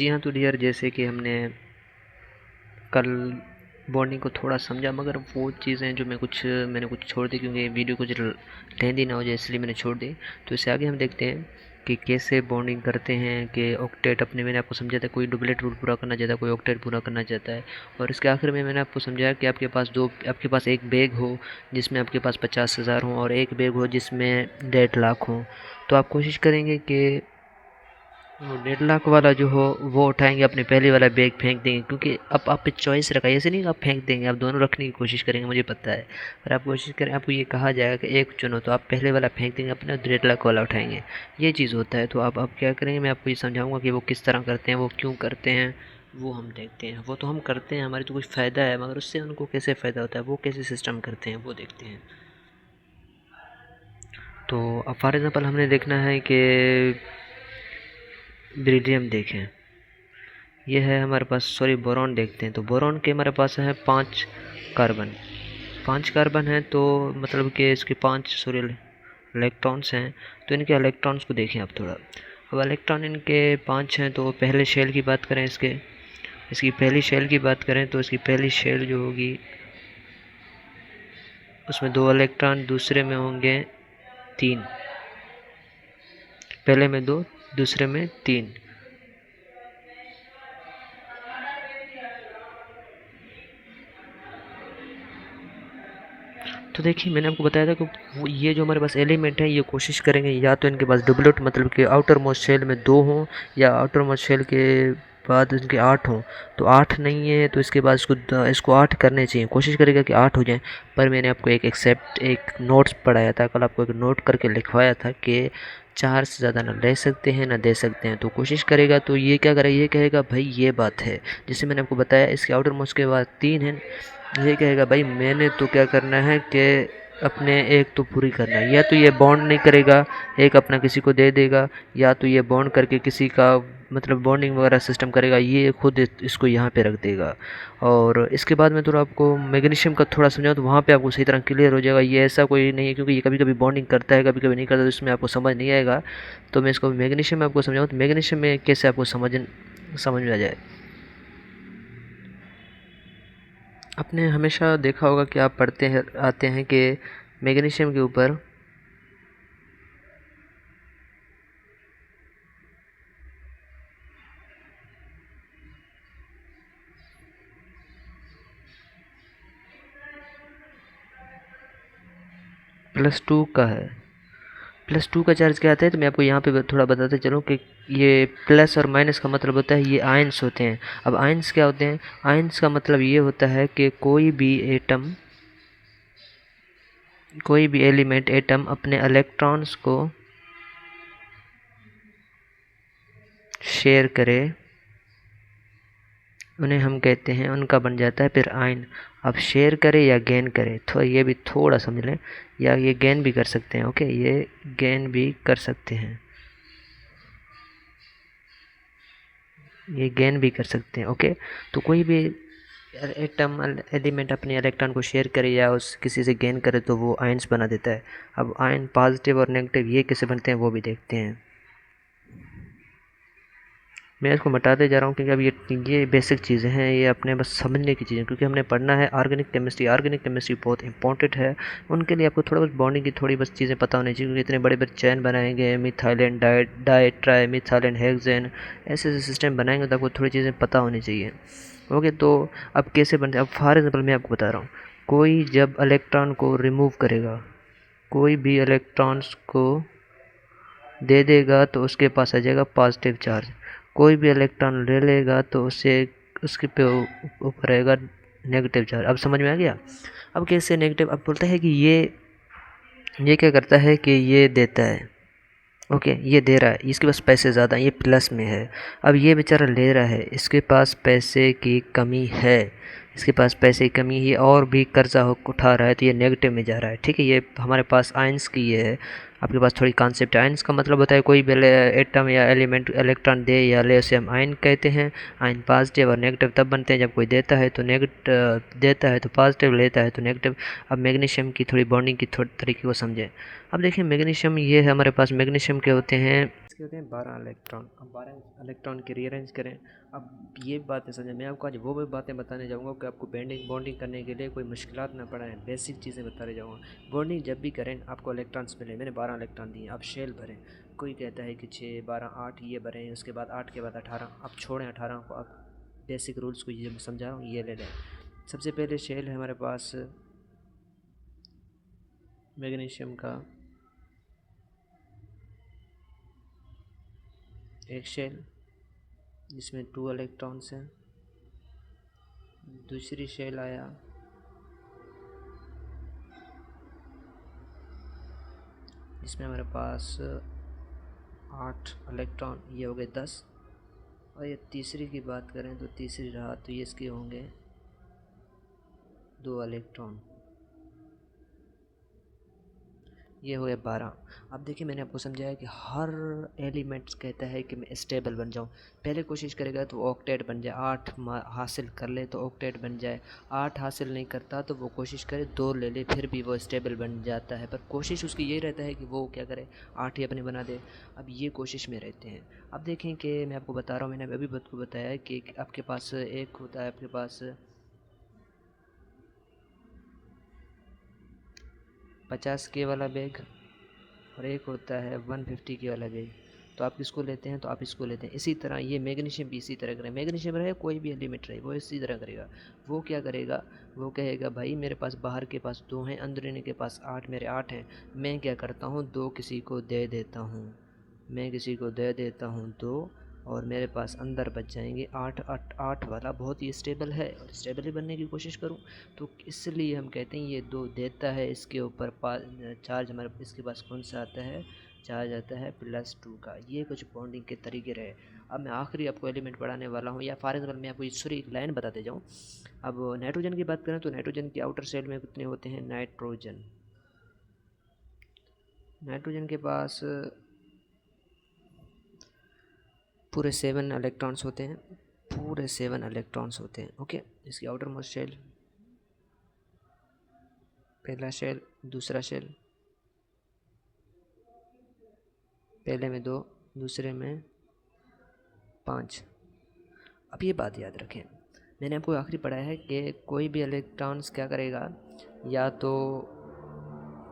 जी हाँ, तो डियर जैसे कि हमने कल बॉन्डिंग को थोड़ा समझा, मगर वो चीज़ें जो मैंने कुछ छोड़ दी, क्योंकि वीडियो कुछ लेंदी ना हो जाए, इसलिए मैंने छोड़ दी। तो इससे आगे हम देखते हैं कि कैसे बॉन्डिंग करते हैं कि ऑक्टेट अपने मैंने आपको समझाया था, कोई डुप्लेट रूल पूरा करना चाहता है, कोई ऑक्टेट पूरा करना चाहता है। और इसके आखिर में मैंने आपको समझाया कि आपके पास एक बैग हो जिसमें आपके पास 50,000 हों और एक बैग हो जिसमें 1.5 लाख हों। तो आप कोशिश करेंगे कि वो 1.5 लाख वाला जो हो वो उठाएंगे, अपने पहले वाला बैग फेंक देंगे, क्योंकि अब आप पे चॉइस रखा है, ऐसे नहीं कि आप फेंक देंगे, आप दोनों रखने की कोशिश करेंगे, मुझे पता है। पर आप कोशिश करें, आपको ये कहा जाएगा कि एक चुनो, तो आप पहले वाला फेंक देंगे अपने, 1.5 लाख वाला उठाएंगे। ये चीज़ होता है। तो आप क्या करेंगे, मैं आपको ये समझाऊंगा कि वो किस तरह करते हैं, वो क्यों करते हैं, वो हम देखते हैं। वो तो हम करते हैं, हमारी तो कुछ फ़ायदा है, मगर उससे उनको कैसे फ़ायदा होता है, वो कैसे सिस्टम करते हैं, वो देखते हैं। तो अब फॉर एग्ज़ाम्पल हमने देखना है कि बेरिलियम देखें, ये है हमारे पास, सॉरी बोरॉन देखते हैं। तो बोरॉन के हमारे पास है 5 कार्बन, 5 कार्बन है, तो मतलब कि इसके 5 इलेक्ट्रॉन्स हैं। तो इनके इलेक्ट्रॉन्स को देखें अब थोड़ा। अब इलेक्ट्रॉन इनके 5 हैं। तो पहले शेल की बात करें, इसकी पहली शेल की बात करें, तो इसकी पहली शेल जो होगी उसमें 2 इलेक्ट्रॉन, दूसरे में होंगे 3, पहले में 2, दूसरे में 3। तो देखिए, मैंने आपको बताया था कि ये जो हमारे पास एलिमेंट है, ये कोशिश करेंगे या तो इनके पास डुप्लेट, मतलब कि आउटर मोस्ट शेल में 2 हों, या आउटर मोस्ट शेल के बाद इनके 8 हों। तो 8 नहीं है, तो इसके बाद इसको 8 करने चाहिए, कोशिश करेगा कि 8 हो जाए। पर मैंने आपको एक नोट्स पढ़ाया था कल, आपको एक नोट करके लिखवाया था कि 4 से ज़्यादा ना ले सकते हैं ना दे सकते हैं। तो कोशिश करेगा, तो ये क्या करेगा, ये कहेगा भाई ये बात है। जैसे मैंने आपको बताया, इसके आउटर मोस्ट के बाद 3 है, ये कहेगा भाई मैंने तो क्या करना है कि अपने एक तो पूरी करना है, या तो ये बॉन्ड नहीं करेगा, एक अपना किसी को दे देगा, या तो ये बॉन्ड करके किसी का मतलब बॉन्डिंग वगैरह सिस्टम करेगा, ये खुद इसको यहाँ पे रख देगा। और इसके बाद में थोड़ा आपको मैग्नीशियम का थोड़ा समझाऊँ, तो वहाँ पे आपको सही तरह क्लियर हो जाएगा। ये ऐसा कोई नहीं है, क्योंकि ये कभी कभी बॉन्डिंग करता है, कभी कभी नहीं करता, तो इसमें आपको समझ नहीं आएगा। तो मैं इसको मैग्नीशियम में आपको समझाऊँ, तो मैग्नीशियम में कैसे आपको समझ में आ जाए। आपने हमेशा देखा होगा कि आप पढ़ते हैं आते हैं कि मैग्नीशियम के ऊपर +2 का है। +2 का चार्ज क्या आता है, तो मैं आपको यहाँ पे थोड़ा बताते चलूँ कि ये प्लस और माइनस का मतलब होता है, ये आयंस होते हैं। अब आयंस क्या होते हैं, आयंस का मतलब ये होता है कि कोई भी एलिमेंट एटम अपने इलेक्ट्रॉन्स को शेयर करे, उन्हें हम कहते हैं, उनका बन जाता है फिर आयन। अब शेयर करे या गेन करे, तो ये भी थोड़ा समझ लें, या ये गेन भी कर सकते हैं। ओके, ये गेन भी कर सकते हैं, ये गेन भी कर सकते हैं। ओके, तो कोई भी एटम एलिमेंट अपने इलेक्ट्रॉन को शेयर करे या उस किसी से गेन करे, तो वो आयंस बना देता है। अब आयन पॉजिटिव और नेगेटिव ये कैसे बनते हैं वो भी देखते हैं। मैं इसको बताते जा रहा हूँ क्योंकि अब ये बेसिक चीज़ें हैं, ये अपने बस समझने की चीज़ें, क्योंकि हमने पढ़ना है ऑर्गेनिक केमिस्ट्री। ऑर्गेनिक केमिस्ट्री बहुत इंपॉर्टेंट है, उनके लिए आपको थोड़ा बहुत बॉन्डिंग की थोड़ी बस चीज़ें पता होनी चाहिए, क्योंकि इतने बड़े बड़े चैन बनाएंगे, methylene di tri methylene hexane, ऐसे ऐसे सिस्टम बनाएंगे, तो आपको थोड़ी चीज़ें पता होनी चाहिए। ओके, तो अब कैसे बनते हैं, अब फॉर एग्जाम्पल मैं आपको बता रहा हूँ, कोई जब इलेक्ट्रॉन को रिमूव करेगा, कोई भी इलेक्ट्रॉन्स को दे देगा, तो उसके पास आ जाएगा पॉजिटिव चार्ज। कोई भी इलेक्ट्रॉन ले लेगा, तो उसके पे ऊपर आएगा नेगेटिव चार्ज। अब समझ में आ गया। अब कैसे नेगेटिव, अब बोलता है कि ये क्या करता है कि ये देता है। ओके, ये दे रहा है, इसके पास पैसे ज़्यादा, ये प्लस में है। अब ये बेचारा ले रहा है, इसके पास पैसे की कमी है, इसके पास पैसे की कमी है, और भी कर्जा उठा रहा है, तो ये नेगेटिव में जा रहा है। ठीक है, ये हमारे पास आयंस की ये है, आपके पास थोड़ी कॉन्सेप्ट। आयंस का मतलब होता है कोई भी एटम या एलिमेंट इलेक्ट्रॉन दे या ले, उसे हम आयन कहते हैं। आयन पॉजिटिव और नेगेटिव तब बनते हैं जब कोई देता है तो देता है तो पॉजिटिव, लेता है तो नेगेटिव। अब मैग्नीशियम की थोड़ी बॉन्डिंग की थोड़ी तरीके को समझें। अब देखिए, मैग्नीशियम ये है हमारे पास, मैग्नीशियम के होते हैं इसके होते हैं 12 इलेक्ट्रॉन। अब 12 इलेक्ट्रॉन के रीअरेंज करें। अब ये बातें समझें, मैं आपको आज वो भी बातें बताने जाऊँगा कि आपको बॉन्डिंग करने के लिए कोई मुश्किलात ना पड़ा है, बेसिक चीज़ें बताने जाऊँगा। बॉन्डिंग जब भी करें आपको इलेक्ट्रॉन्स मिले, मैंने 12 इलेक्ट्रॉन दिए, आप शेल भरें। कोई कहता है कि 6 12 8 ये भरें, उसके बाद 8 के बाद 18, आप छोड़ें 18 को। आप बेसिक रूल्स को ये मैं समझा रहा हूँ, ये ले लें। सबसे पहले शेल है हमारे पास मैग्नीशियम का एक शेल जिसमें 2 इलेक्ट्रॉन्स हैं। दूसरी शेल आया जिसमें हमारे पास 8 इलेक्ट्रॉन, ये हो गए 10। और ये तीसरी की बात करें तो तीसरी रहा तो ये इसके होंगे 2 इलेक्ट्रॉन, ये हो गया 12। अब देखिए मैंने आपको समझाया कि हर एलिमेंट्स कहता है कि मैं स्टेबल बन जाऊं। पहले कोशिश करेगा तो ऑक्टेट बन जाए, 8 हासिल कर ले तो ऑक्टेट बन जाए। 8 हासिल नहीं करता तो वो कोशिश करे 2 ले ले, फिर भी वो स्टेबल बन जाता है। पर कोशिश उसकी यही रहता है कि वो क्या करे, 8 ही अपने बना दे। अब ये कोशिश में रहते हैं। अब देखें कि मैं आपको बता रहा हूँ, मैंने अभी आपको बताया कि आपके पास एक होता है, आपके पास 50K वाला बैग और एक होता है 150K वाला बैग। तो आप किसको लेते हैं, तो आप इसको लेते हैं। इसी तरह ये मैग्नीशियम भी इसी तरह करें, मैग्नीशियम रहे कोई भी एलिमेंट रहे वो इसी तरह करेगा। वो क्या करेगा, वो कहेगा भाई मेरे पास बाहर के पास 2 हैं, अंदरूनी के पास 8, मेरे 8 हैं। मैं क्या करता हूँ, 2 किसी को दे देता हूँ, मैं किसी को दे देता हूँ 2, और मेरे पास अंदर बच जाएंगे 8। 8 वाला बहुत ही स्टेबल है और स्टेबल ही बनने की कोशिश करूँ, तो इसलिए हम कहते हैं ये 2 देता है। इसके ऊपर चार्ज हमारे इसके पास कौन सा आता है, चार्ज आता है +2 का। ये कुछ बॉन्डिंग के तरीके रहे। अब मैं आखिरी आपको एलिमेंट पढ़ाने वाला हूँ, या फॉर एग्जाम्पल मैं आपको सॉरी एक लाइन बताते जाऊँ। अब नाइट्रोजन की बात करें तो नाइट्रोजन के आउटर सेल में कितने होते हैं, नाइट्रोजन के पास पूरे 7 इलेक्ट्रॉन्स होते हैं, पूरे 7 इलेक्ट्रॉन्स होते हैं। ओके, इसकी आउटर मोस्ट शेल, पहला शेल, दूसरा शेल, पहले में 2, दूसरे में 5। अब ये बात याद रखें, मैंने आपको आखिरी पढ़ाया है कि कोई भी इलेक्ट्रॉन्स क्या करेगा, या तो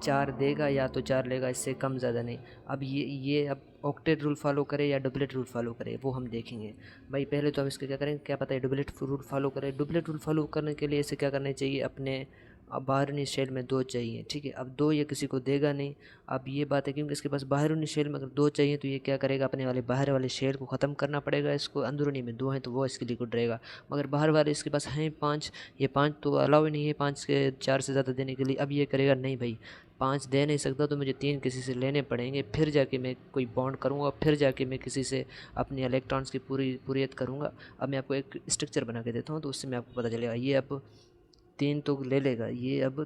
4 देगा या तो 4 लेगा, इससे कम ज़्यादा नहीं। अब ये अब ऑक्टेट रूल फॉलो करे या डुप्लेट रूल फॉलो करे वो हम देखेंगे। भाई पहले तो हम इसका क्या करें, क्या पता है डुप्लेट रूल फॉलो करें। डुप्लेट रूल फॉलो करने के लिए इसे क्या करना चाहिए, अपने बाहरी शेल में 2 चाहिए, ठीक है। अब 2 ये किसी को देगा नहीं। अब ये बात है क्योंकि इसके पास बाहरी शेल में अगर 2 चाहिए तो ये क्या करेगा, अपने वाले बाहर वाले शेल को ख़त्म करना पड़ेगा इसको। अंदरूनी में 2 हैं तो वो इसके लिक्विड रहेगा, मगर बाहर वाले इसके पास हैं 5, ये 5 तो अलाउ ही नहीं है 5 के 4 से ज़्यादा देने के लिए। अब ये करेगा नहीं भाई 5 दे नहीं सकता तो मुझे 3 किसी से लेने पड़ेंगे, फिर जाके मैं कोई बॉन्ड करूँगा, फिर जाके मैं किसी से अपनी इलेक्ट्रॉन्स की पूरीयत करूँगा। अब मैं आपको एक स्ट्रक्चर बना के देता हूँ तो उससे मैं आपको पता चलेगा। ये अब 3 तो ले लेगा, ये अब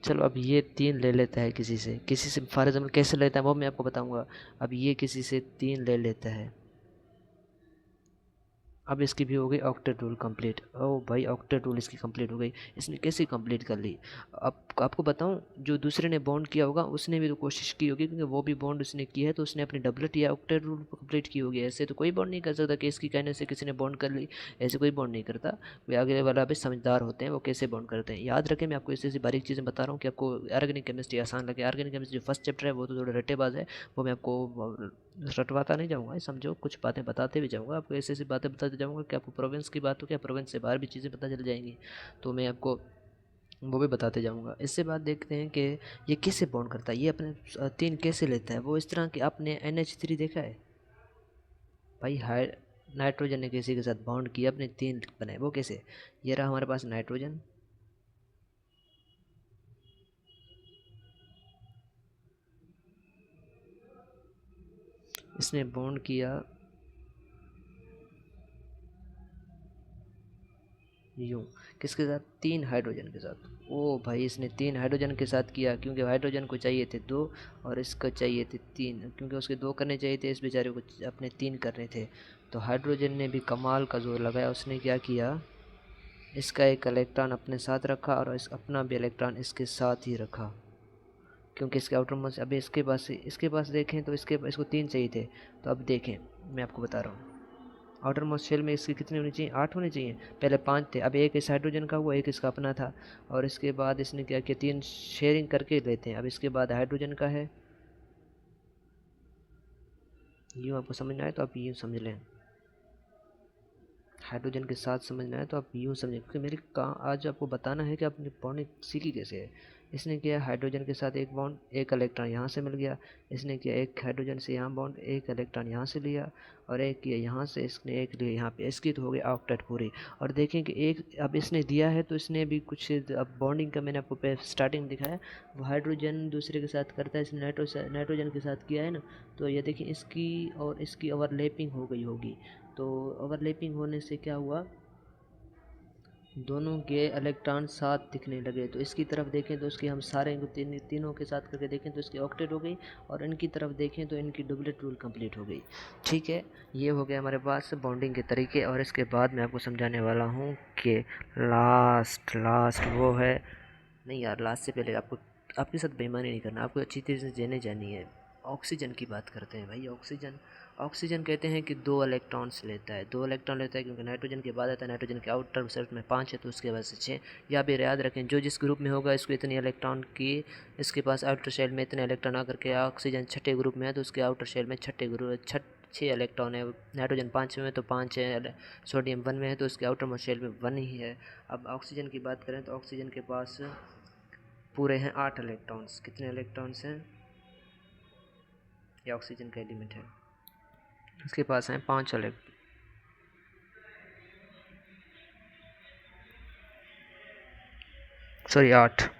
चलो अब ये 3 ले लेता है किसी से फॉर एग्जाम्पल कैसे लेता है वो मैं आपको बताऊँगा। अब ये किसी से 3 ले लेता है, अब इसकी भी हो गई ऑक्टेट रूल कंप्लीट। ओ भाई ऑक्टेट रूल इसकी कंप्लीट हो गई। इसने कैसे कंप्लीट कर ली, अब आपको बताऊं, जो दूसरे ने बॉन्ड किया होगा उसने भी तो कोशिश की होगी, क्योंकि वो भी बॉन्ड उसने किया है तो उसने अपनी डबलेट या ऑक्टेट रूल कंप्लीट की होगी। ऐसे तो कोई बॉन्ड नहीं कर सकता कि इसकी कहने से किसी ने बॉन्ड कर ली, ऐसे कोई बॉन्ड नहीं करता। वे आगे वाला भी समझदार होते हैं, वो कैसे बॉन्ड करते हैं। याद रखें मैं आपको ऐसी बारीक चीज़ें बता रहा हूँ कि आपको ऑर्गेनिक केमिस्ट्री आसान लगे। ऑर्गेनिक केमिस्ट्री जो फर्स्ट चैप्टर है वो तो थोड़ा रट्टेबाज है, वो मैं आपको रटवाता नहीं जाऊँगा, समझो कुछ बातें बताते भी जाऊँगा आपको, ऐसी ऐसी बातें बताते जाऊँगा कि आपको प्रोविंस की बात हो क्या, प्रोविंस से बाहर भी चीज़ें पता चल जाएंगी, तो मैं आपको वो भी बताते जाऊँगा। इससे बाद देखते हैं कि ये कैसे बॉन्ड करता है, ये अपने 3 कैसे लेता है। वो इस तरह कि आपने NH3 देखा है भाई, हाई नाइट्रोजन ने किसी के साथ बॉन्ड किया, अपने 3 बनाए, वो कैसे, ये रहा हमारे पास नाइट्रोजन, इसने बॉन्ड किया यूं, किसके साथ, 3 हाइड्रोजन के साथ। ओ भाई इसने 3 हाइड्रोजन के साथ किया, क्योंकि हाइड्रोजन को चाहिए थे 2 और इसको चाहिए थे 3, क्योंकि उसके 2 करने चाहिए थे, इस बेचारे को अपने 3 करने थे। तो हाइड्रोजन ने भी कमाल का जोर लगाया, उसने क्या किया, इसका एक इलेक्ट्रॉन अपने साथ रखा और इस अपना भी इलेक्ट्रॉन इसके साथ ही रखा, क्योंकि इसके आउटर मोस्ट अभी इसके पास देखें तो इसको 3 चाहिए थे। तो अब देखें, मैं आपको बता रहा हूँ, आउटर मोस्ट शेल में इसकी कितनी होनी चाहिए, 8 होनी चाहिए। पहले 5 थे, अब एक इस हाइड्रोजन का हुआ, एक इसका अपना था। और इसके बाद इसने क्या किया, 3 शेयरिंग करके लेते हैं। अब इसके बाद हाइड्रोजन का है, यूँ आपको समझना है तो आप यूँ समझ लें, हाइड्रोजन के साथ समझना है तो आप यूँ समझें, क्योंकि मेरे काम आज आपको बताना है कि आपने बॉन्डिंग सीखी कैसे है। इसने किया हाइड्रोजन के साथ एक बॉन्ड, एक इलेक्ट्रॉन यहाँ से मिल गया। इसने किया एक हाइड्रोजन से यहाँ बॉन्ड, एक इलेक्ट्रॉन यहाँ से लिया, और एक किया यहाँ से, इसने एक लिया यहाँ पे, इसकी तो हो गई ऑक्टेट पूरी। और देखें कि एक अब इसने दिया है तो इसने भी कुछ, अब बॉन्डिंग का मैंने आपको स्टार्टिंग दिखाया, वो हाइड्रोजन दूसरे के साथ करता है, इसने नाइट्रोजन के साथ किया है ना। तो ये देखिए, इसकी और इसकी ओवरलैपिंग हो गई होगी। तो ओवरलैपिंग होने से क्या हुआ, दोनों के इलेक्ट्रॉन साथ दिखने लगे। तो इसकी तरफ देखें तो उसकी हम सारे तीनों के साथ करके देखें तो इसकी ऑक्टेट हो गई, और इनकी तरफ देखें तो इनकी डुप्लेट रूल कंप्लीट हो गई। ठीक है, ये हो गया हमारे पास बॉन्डिंग के तरीके। और इसके बाद मैं आपको समझाने वाला हूँ कि लास्ट वो है, नहीं यार, लास्ट से पहले आपको आपके साथ बेईमानी नहीं करना, आपको अच्छी तरह से जानी है। ऑक्सीजन की बात करते हैं भाई। ऑक्सीजन कहते हैं कि 2 इलेक्ट्रॉन्स लेता है, 2 इलेक्ट्रॉन लेता है, क्योंकि नाइट्रोजन के बाद आता है, नाइट्रोजन के आउटर सेल्फ में 5 है तो उसके बाद से 6। या भी याद रखें, जो जिस ग्रुप में होगा इसको इतने इलेक्ट्रॉन की, इसके पास आउटर शेल में इतने इलेक्ट्रॉन आकर के ऑक्सीजन छठे ग्रुप में है तो उसके आउटर शेल में 6 इलेक्ट्रॉन है। नाइट्रोजन 5 में तो 5 है, सोडियम 1 में है तो उसके आउटर मोस्ट शेल में 1 ही है। अब ऑक्सीजन की बात करें तो ऑक्सीजन के पास पूरे हैं 8 इलेक्ट्रॉन्स। कितने इलेक्ट्रॉन्स हैं, ये ऑक्सीजन का एलिमेंट है, इसके पास हैं 5 सॉरी 8,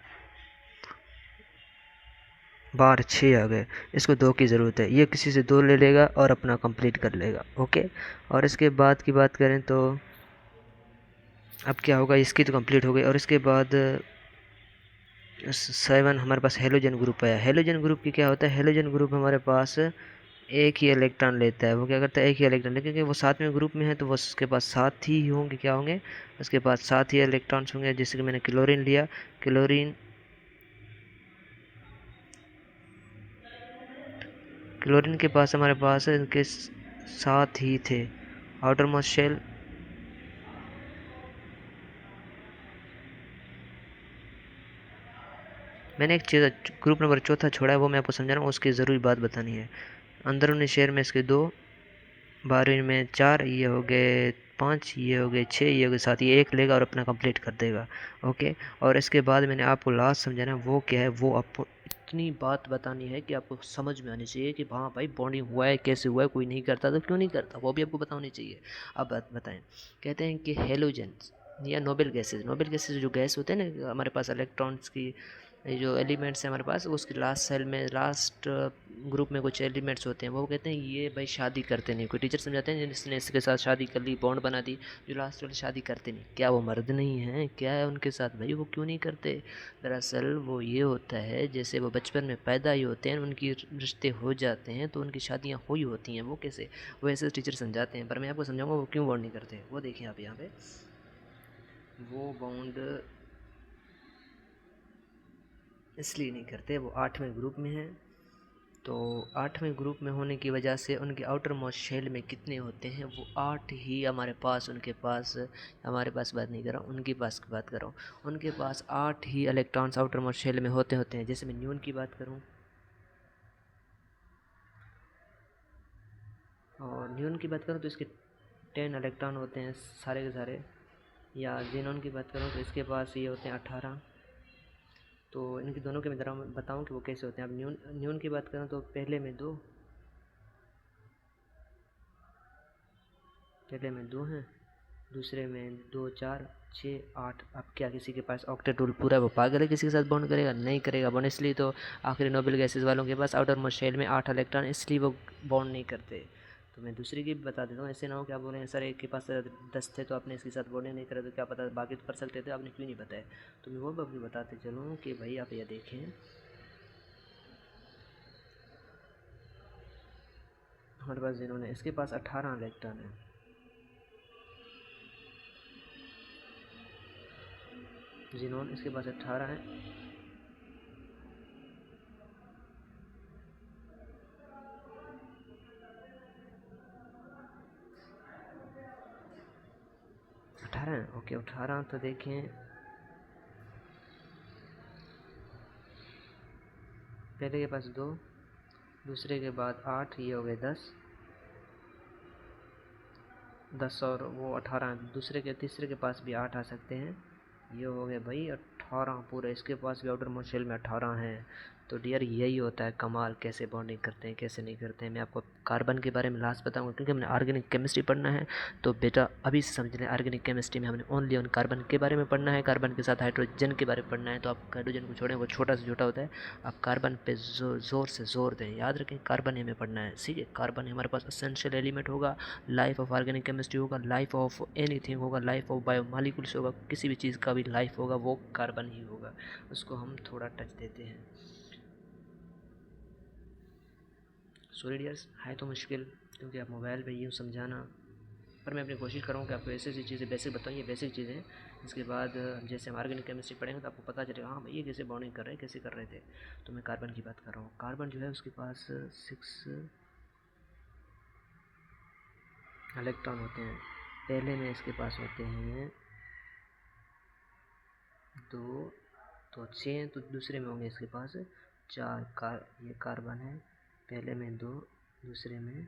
बाहर 6 आ गए। इसको 2 की ज़रूरत है, ये किसी से 2 ले लेगा और अपना कंप्लीट कर लेगा। ओके, और इसके बाद की बात करें तो अब क्या होगा, इसकी तो कंप्लीट हो गई। और इसके बाद 7 हमारे पास हेलोजन ग्रुप है। हेलोजन ग्रुप की क्या होता है, हेलोजन ग्रुप हमारे पास एक ही इलेक्ट्रॉन लेता है। वो क्या करता है, एक ही इलेक्ट्रॉन, क्योंकि वो 7वें ग्रुप में है तो वो उसके पास 7 ही होंगे, क्या होंगे, उसके पास 7 ही इलेक्ट्रॉन्स होंगे। जैसे कि मैंने क्लोरीन लिया, क्लोरीन के पास हमारे पास इनके 7 ही थे। आउटर मोस्ट शेल, मैंने एक चीज़ ग्रुप नंबर चौथा छोड़ा है, वो मैं आपको समझा रहा हूँ, उसकी ज़रूरी बात बतानी है। अंदरूनी शेयर में इसके 2, बारहवीं में 4, ये हो गए 5, ये हो गए 6, ये हो गए 7, ये 1 लेगा और अपना कंप्लीट कर देगा। ओके, और इसके बाद मैंने आपको लास्ट समझाना है, वो क्या है, वो आपको इतनी बात बतानी है कि आपको समझ में आनी चाहिए कि हाँ भाई, बॉन्डिंग हुआ है, कैसे हुआ है, कोई नहीं करता तो क्यों नहीं करता, वो भी आपको बतानी चाहिए। अब बात बताएं, कहते हैं कि हेलोजेंस या नोबेल गैसेज जो गैस होते हैं ना, हमारे पास इलेक्ट्रॉन्स की जो एलिमेंट्स हैं हमारे पास, उसकी लास्ट सेल में, लास्ट ग्रुप में कुछ एलिमेंट्स होते हैं, वो कहते हैं ये भाई शादी करते नहीं। कोई टीचर समझाते हैं जिसने इसके साथ शादी कर ली, बॉन्ड बना दी, जो लास्ट वाले शादी करते नहीं, क्या वो मर्द नहीं हैं, क्या है उनके साथ भाई, वो क्यों नहीं करते। दरअसल वो ये होता है, जैसे वो बचपन में पैदा ही होते हैं, उनकी रिश्ते हो जाते हैं तो उनकी शादियाँ हुई होती हैं। वो कैसे, वो ऐसे टीचर समझाते हैं, पर मैं आपको समझाऊँगा वो क्यों बॉन्ड नहीं करते। वो देखिए आप यहाँ पे, वो बॉन्ड इसलिए नहीं करते, वो 8वें ग्रुप में हैं। तो 8वें ग्रुप में होने की वजह से उनके आउटर मोस्ट शेल में कितने होते हैं, वो 8 ही हमारे पास, उनके पास, हमारे पास बात नहीं कर रहा हूँ, उनके पास की बात कर रहा हूँ, उनके पास 8 ही इलेक्ट्रॉन्स आउटर मोस्ट शेल में होते हैं। जैसे मैं न्यून की बात करूँ, और न्यून की बात करूँ तो इसके 10 इलेक्ट्रॉन होते हैं सारे के सारे। या जेनॉन की बात करूँ तो इसके पास ये होते हैं 18। तो इनके दोनों के मैं ज़रा बताऊँ कि वो कैसे होते हैं। अब न्यून की बात करूँ तो पहले में 2, हैं, दूसरे में 2, 4, 6, 8। अब क्या किसी के पास ऑक्टेट रूल पूरा है, वो पागल है, किसी के साथ बॉन्ड करेगा, नहीं करेगा बॉन्ड। इसलिए तो आखिरी नोबेल गैसेज वालों के पास आउटर मोस्ट शेल में 8 इलेक्ट्रॉन, इसलिए वो बॉन्ड नहीं करते। तो मैं दूसरी की भी बता देता हूँ, ऐसे ना हो क्या बोल रहे हैं सर एक के पास 10 थे तो आपने इसके साथ बॉन्ड नहीं करा, तो क्या पता बाकी तो कर सकते थे, आपने क्यों नहीं बताया। तो मैं वो भी आपको बताते चलूँ कि भाई आप ये देखें, हमारे पास जिन्होंने, इसके पास 18 इलेक्ट्रॉन है, जिनोन इसके पास 18 है। ओके 18 तो देखें, पहले के पास 2, दूसरे के बाद 8, ये हो गए 10 और वो 18, दूसरे के तीसरे के पास भी 8 आ सकते हैं। ये हो गए भाई 18 पूरे, इसके पास भी आउटर मोस्ट शेल में 18 हैं। तो डियर यही होता है कमाल, कैसे बॉन्डिंग करते हैं कैसे नहीं करते हैं। मैं आपको कार्बन के बारे में लास्ट बताऊंगा, क्योंकि हमने ऑर्गेनिक केमिस्ट्री पढ़ना है। तो बेटा अभी से समझ लें, ऑर्गेनिक केमिस्ट्री में हमने ओनली ऑन कार्बन के बारे में पढ़ना है, कार्बन के साथ हाइड्रोजन के बारे में पढ़ना है। तो आप हाइड्रोजन को छोड़ें, वो छोटा से छोटा होता है। आप कार्बन पे ज़ोर से ज़ोर दें, याद रखें कार्बन हमें पढ़ना है, ठीक है। कार्बन हमारे पास असेंशियल एलिमेंट होगा, लाइफ ऑफ ऑर्गेनिक केमिस्ट्री होगा, लाइफ ऑफ एनीथिंग होगा, लाइफ ऑफ बायोमॉलिक्यूल्स होगा, किसी भी चीज़ का भी लाइफ होगा वो कार्बन ही होगा। उसको हम थोड़ा टच देते हैं। सॉरी डियर्स, है तो मुश्किल क्योंकि आप मोबाइल पे यूँ समझाना, पर मैं अपनी कोशिश करूँगा कि आपको ऐसी ऐसी चीज़ें बेसिक बताऊँ। ये बेसिक चीज़ें हैं। इसके बाद जैसे हम ऑर्गेनिक केमिस्ट्री पढ़ेंगे तो आपको पता चलेगा हाँ भाई ये कैसे बॉन्डिंग कर रहे हैं, कैसे कर रहे थे। तो मैं कार्बन की बात कर रहा हूँ। कार्बन जो है उसके पास 6 इलेक्ट्रॉन होते हैं। पहले में इसके पास होते हैं 2, तो 6, तो दूसरे में होंगे इसके पास 4। ये कार्बन है, पहले में 2, दूसरे में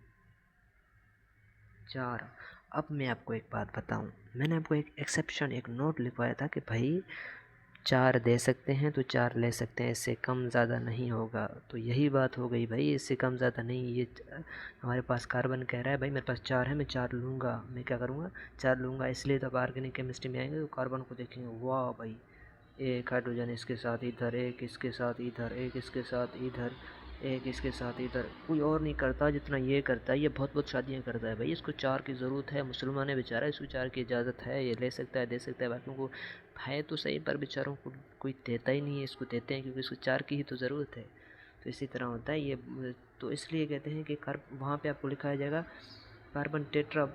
4। अब मैं आपको एक बात बताऊं, मैंने आपको एक एक्सेप्शन, एक नोट लिखवाया था कि भाई 4 दे सकते हैं तो 4 ले सकते हैं, इससे कम ज़्यादा नहीं होगा। तो यही बात हो गई भाई, इससे कम ज़्यादा नहीं। ये हमारे पास कार्बन कह रहा है भाई मेरे पास 4 है, मैं 4 लूँगा। मैं क्या करूँगा, 4 लूँगा। इसलिए तब ऑर्गेनिक केमिस्ट्री में आएंगे तो कार्बन को देखेंगे, वाह भाई एक हाइड्रोजन इसके साथ इधर, एक इसके साथ इधर, एक इसके साथ इधर, एक इसके साथ इधर। कोई और नहीं करता जितना ये करता है। ये बहुत बहुत शादियाँ करता है भाई, इसको 4 की ज़रूरत है। मुसलमान है बेचारा, इसको 4 की इजाज़त है, ये ले सकता है, दे सकता है बाकियों को। है तो सही, पर बेचारों को कोई देता ही नहीं है। इसको देते हैं क्योंकि इसको 4 की ही तो ज़रूरत है। तो इसी तरह होता है ये। तो इसलिए कहते हैं कि वहाँ पे आपको लिखाया जाएगा कार्बन टेट्रा।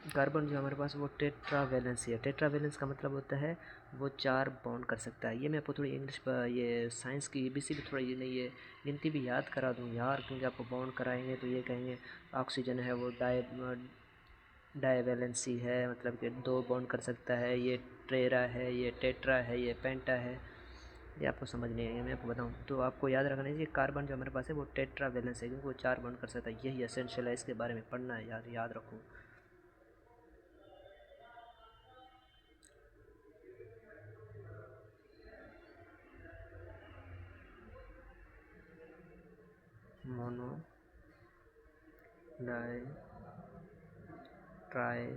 कार्बन जो हमारे पास वो टेट्रा वैलेंसी है। टेट्रा वैलेंस का मतलब होता है वो 4 बॉन्ड कर सकता है। ये मैं आपको थोड़ी इंग्लिश पर, ये साइंस की एबीसी भी थोड़ा, ये नहीं, ये गिनती भी याद करा दूँ यार, क्योंकि आपको बॉन्ड कराएंगे तो ये कहेंगे ऑक्सीजन है वो डाई वैलेंसी है, मतलब कि 2 बॉन्ड कर सकता है। ये ट्रेरा है, ये टेट्रा है, ये पेंटा है। ये आपको समझ नहीं आएगा, मैं आपको बताऊँ तो आपको याद रखना चाहिए कार्बन जो हमारे पास है वो टेट्रा वैलेंस है, क्योंकि वो 4 बॉन्ड कर सकता है। यही एसेंशियल है, इसके बारे में पढ़ना है यार, याद रखो। Mono, di, tri,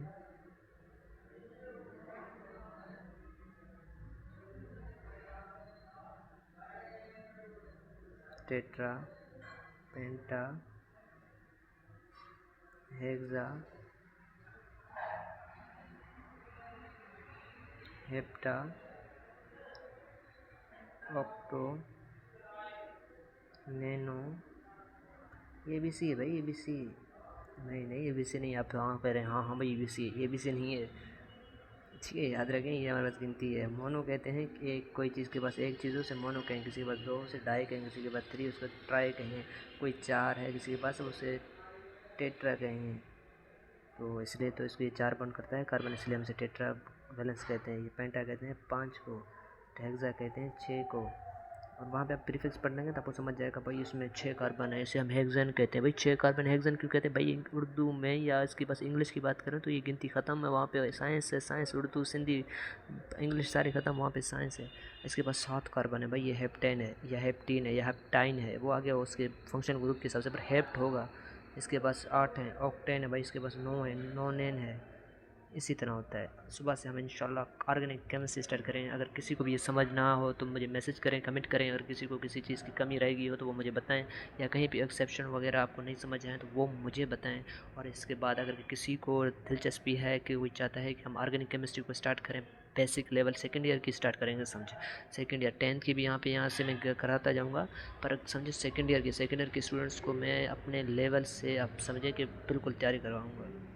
tetra, penta, hexa, hepta, octo, nano. A B C है भाई, ए बी सी। नहीं नहीं, ए बी सी नहीं। आप हाँ कह रहे हैं, हाँ हाँ भाई ए बी सी, ए बी सी नहीं है। ठीक है, याद रखें ये हमारे पास गिनती है। मोनो कहते हैं कि एक कोई चीज़ के पास एक चीज़ों से मोनो कहें, किसी के पास 2 से डाई कहें, किसी के पास 3 उसको ट्राई कहें, कोई 4 है किसी के पास उसे टेट्रा कहेंगे। तो इसलिए तो इसको ये 4 बॉन्ड करता है कार्बन, इसलिए हम इसे टेट्रा वैलेंस कहते हैं। ये पेंटा कहते हैं 5 को, हेक्सा कहते हैं 6 को। और वहाँ पे आप प्रीफिक्स पढ़ लेंगे तो आपको समझ जाएगा भाई इसमें 6 कार्बन है, इसे हम हेक्सेन कहते हैं। भाई 6 कार्बन हेक्सेन क्यों कहते हैं भाई, उर्दू में या इसकी बस इंग्लिश की बात करें तो ये गिनती ख़त्म है। वहाँ पे साइंस है, साइंस उर्दू सिंधी इंग्लिश सारी ख़त्म, वहाँ पे साइंस है। इसके पास 7 कार्बन है भाई, ये हेप्टेन है या हेप्टीन है या हेप्टाइन है, वो आगे उसके फंक्शन ग्रुप के हिसाब से, पर हेप्ट होगा। इसके पास 8 है। ऑक्टेन है भाई, इसके पास 9 है, नोनेन है। इसी तरह होता है। सुबह से हम इंशाल्लाह ऑर्गेनिक केमिस्ट्री स्टार्ट करें। अगर किसी को भी ये समझ ना हो तो मुझे मैसेज करें, कमेंट करें। अगर किसी को किसी चीज़ की कमी रहेगी हो तो वो मुझे बताएं, या कहीं भी एक्सेप्शन वगैरह आपको नहीं समझ आए तो वो मुझे बताएं। और इसके बाद अगर किसी को दिलचस्पी है कि वो चाहता है कि हम ऑर्गेनिक केमिस्ट्री को स्टार्ट करें, बेसिक लेवल सेकेंड ईयर की स्टार्ट करेंगे, समझे। सेकेंड ईयर 10th की भी यहाँ से मैं कराता जाऊँगा, पर समझे सेकेंड ईयर की स्टूडेंट्स को मैं अपने लेवल से आप समझे कि बिल्कुल तैयारी करवाऊँगा।